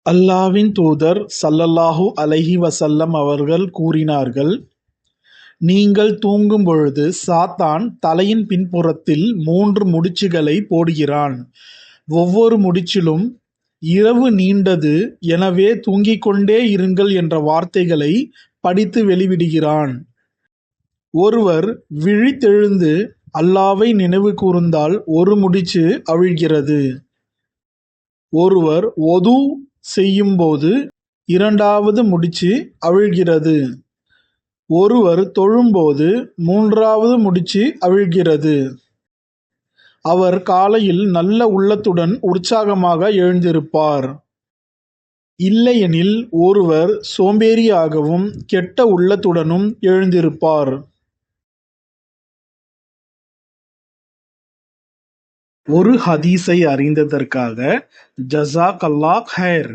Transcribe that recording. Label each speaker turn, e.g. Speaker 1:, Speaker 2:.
Speaker 1: அல்லாஹ்வின் தூதர் ஸல்லல்லாஹு அலைஹி வஸல்லம் அவர்கள் கூறினார்கள், நீங்கள் தூங்கும் பொழுது சாத்தான் தலையின் பின்புறத்தில் 3 முடிச்சுகளைப் போடுகிறான். ஒவ்வொரு முடிச்சிலும், இரவு நீண்டது, எனவே தூங்கிக்கொண்டே இருங்கள் என்ற வார்த்தைகளைப் படித்து வெளிவிடுகிறான். ஒருவர் விழித்தெழுந்து அல்லாஹ்வை நினைவு கூர்ந்தால் ஒரு முடிச்சு அவிழ்கிறது. ஒருவர் ஒது செய்யும்போது 2வது முடிச்சு அவிழ்கிறது. ஒருவர் தொழும்போது 3வது முடிச்சு அவிழ்கிறது. அவர் காலையில் நல்ல உள்ளத்துடன் உற்சாகமாக எழுந்திருப்பார். இல்லையெனில் ஒருவர் சோம்பேறியாகவும் கெட்ட உள்ளத்துடனும் எழுந்திருப்பார். ஒரு ஹதீஸை அறிந்ததற்காக ஜஸாக் அல்லாஹ் ஹைர்.